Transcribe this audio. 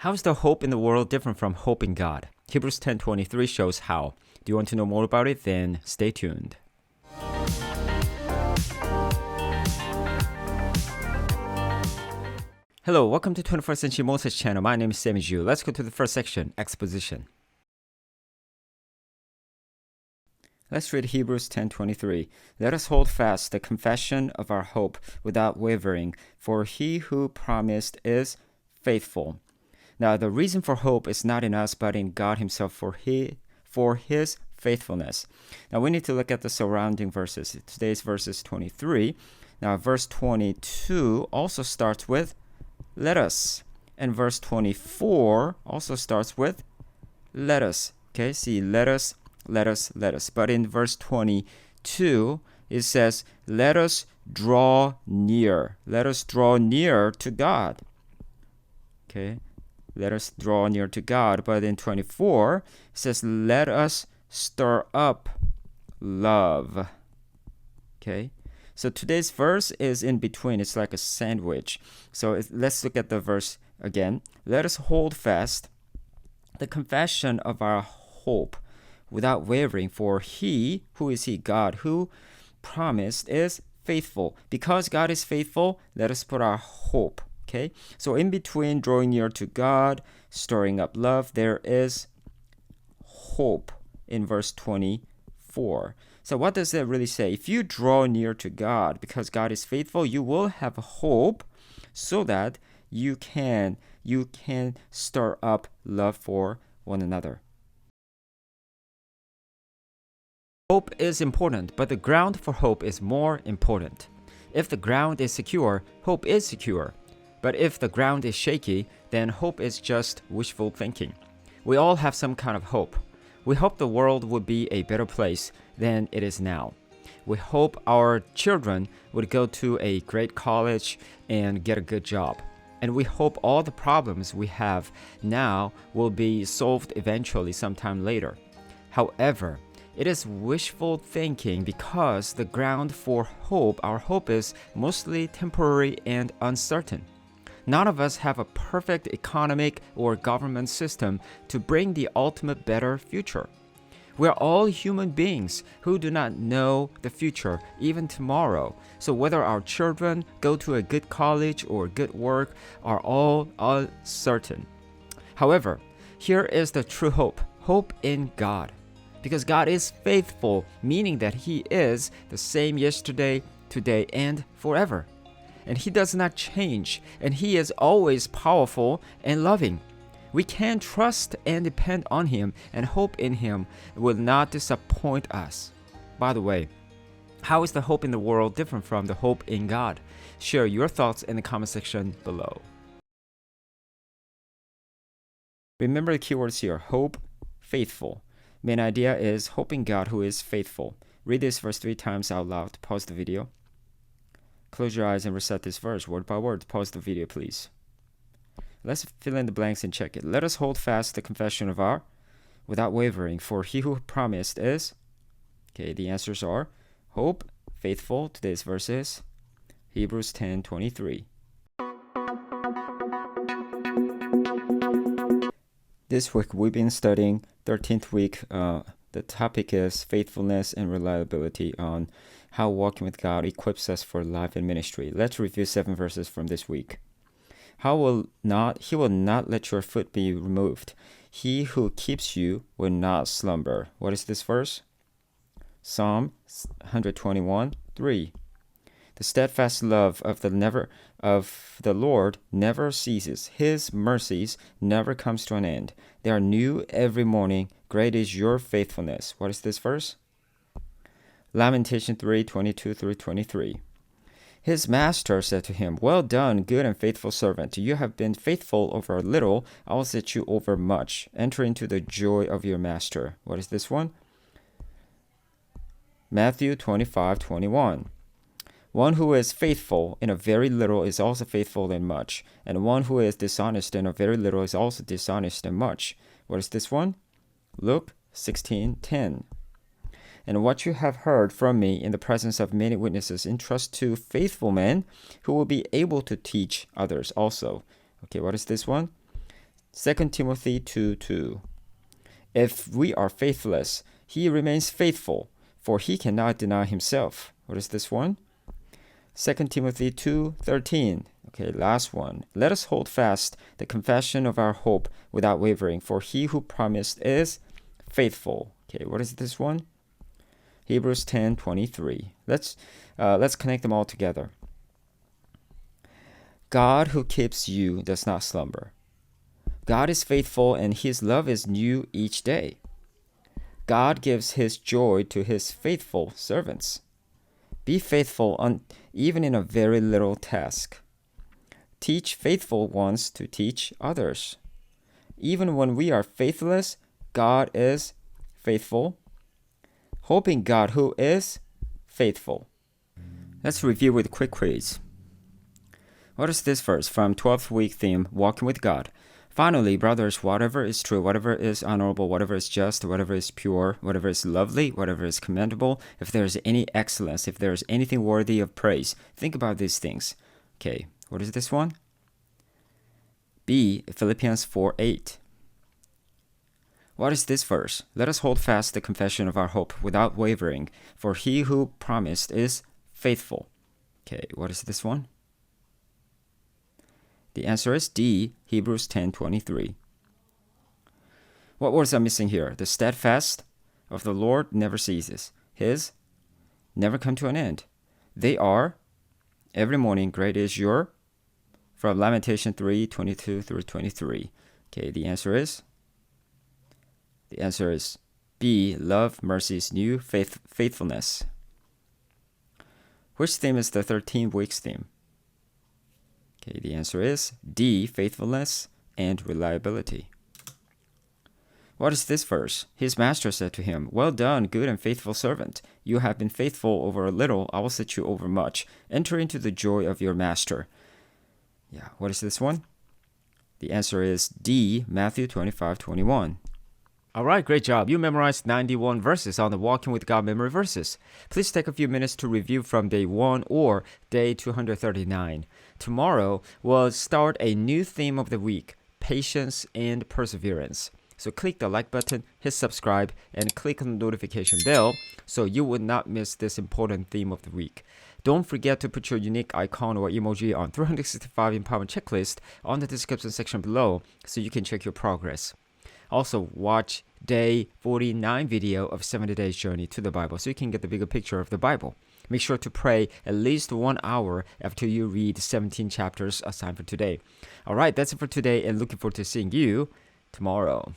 How is the hope in the world different from hope in God? Hebrews 10:23 shows how. Do you want to know more about it? Then stay tuned. Hello, welcome to 21st Century Moses channel. My name is Sammy Ju. Let's go to the first section, exposition. Let's read Hebrews 10:23. Let us hold fast the confession of our hope without wavering, for he who promised is faithful. Now, the reason for hope is not in us, but in God himself for his faithfulness. Now, we need to look at the surrounding verses. Today's verse is 23. Now, verse 22 also starts with let us. And verse 24 also starts with let us. Okay, see, let us. But in verse 22, it says, let us draw near. Let us draw near to God. Okay, let us draw near to God. But in 24, it says, let us stir up love. Okay, so today's verse is in between. It's like a sandwich. So let's look at the verse again. Let us hold fast the confession of our hope without wavering, for he, who is he? God, who promised is faithful. Because God is faithful, let us put our hope. Okay, so in between drawing near to God, stirring up love, there is hope in verse 24. So what does that really say? If you draw near to God because God is faithful, you will have hope so that you can stir up love for one another. Hope is important, but the ground for hope is more important. If the ground is secure, hope is secure. But if the ground is shaky, then hope is just wishful thinking. We all have some kind of hope. We hope the world would be a better place than it is now. We hope our children would go to a great college and get a good job. And we hope all the problems we have now will be solved eventually sometime later. However, it is wishful thinking because the ground for hope, our hope is mostly temporary and uncertain. None of us have a perfect economic or government system to bring the ultimate better future. We are all human beings who do not know the future, even tomorrow. So whether our children go to a good college or good work are all uncertain. However, here is the true hope, hope in God. Because God is faithful, meaning that he is the same yesterday, today, and forever. And he does not change, and he is always powerful and loving. We can trust and depend on him, and hope in him will not disappoint us. By the way, how is the hope in the world different from the hope in God? Share your thoughts in the comment section below. Remember the keywords here, hope, faithful. Main idea is hope in God who is faithful. Read this verse 3 times out loud. Pause the video. Close your eyes and recite this verse word by word. Pause the video, please. Let's fill in the blanks and check it. Let us hold fast the confession of our without wavering, for he who promised is. Okay, the answers are hope, faithful. Today's verse is Hebrews 10:23. This week we've been studying 13th week. The topic is faithfulness and reliability on how walking with God equips us for life and ministry. Let's review 7 verses from this week. He will not let your foot be removed. He who keeps you will not slumber. What is this verse? Psalm 121:3. The steadfast love of the Lord never ceases. His mercies never comes to an end. They are new every morning. Great is your faithfulness. What is this verse? Lamentation 3:22-23. His master said to him, well done, good and faithful servant. You have been faithful over a little. I will set you over much. Enter into the joy of your master. What is this one? Matthew 25:21. One who is faithful in a very little is also faithful in much, and one who is dishonest in a very little is also dishonest in much. What is this one? Luke 16:10. And what you have heard from me in the presence of many witnesses, entrust to faithful men who will be able to teach others also. Okay, what is this one? 2 Timothy 2:2. If we are faithless, he remains faithful, for he cannot deny himself. What is this one? 2 Timothy 2:13. Okay, last one. Let us hold fast the confession of our hope without wavering, for he who promised is faithful. Okay, what is this one? Hebrews 10:23. Let's connect them all together. God who keeps you does not slumber. God is faithful and his love is new each day. God gives his joy to his faithful servants. Be faithful even in a very little task. Teach faithful ones to teach others. Even when we are faithless, God is faithful. Hoping God who is faithful. Let's review with a quick quiz. What is this verse from 12th week theme, Walking with God? Finally, brothers, whatever is true, whatever is honorable, whatever is just, whatever is pure, whatever is lovely, whatever is commendable, if there is any excellence, if there is anything worthy of praise, think about these things. Okay, what is this one? B, Philippians 4:8. What is this verse? Let us hold fast the confession of our hope without wavering, for he who promised is faithful. Okay, what is this one? The answer is D, Hebrews 10:23. What words are missing here? The steadfast of the Lord never ceases. His never come to an end. They are, every morning great is your, from Lamentation 3:22 through 23. Okay, the answer is B, love, mercies, new, faithfulness. Which theme is the 13 weeks theme? Okay, the answer is D, faithfulness and reliability. What is this verse? His master said to him, well done, good and faithful servant. You have been faithful over a little, I will set you over much. Enter into the joy of your master. Yeah, what is this one? The answer is D, Matthew 25:21. All right, great job. You memorized 91 verses on the Walking with God memory verses. Please take a few minutes to review from day 1 or day 239. Tomorrow, we'll start a new theme of the week, patience and perseverance. So click the like button, hit subscribe, and click on the notification bell so you will not miss this important theme of the week. Don't forget to put your unique icon or emoji on 365 Empowerment Checklist on the description section below so you can check your progress. Also, watch day 49 video of 70 Days Journey to the Bible so you can get the bigger picture of the Bible. Make sure to pray at least 1 hour after you read 17 chapters assigned for today. All right, that's it for today and looking forward to seeing you tomorrow.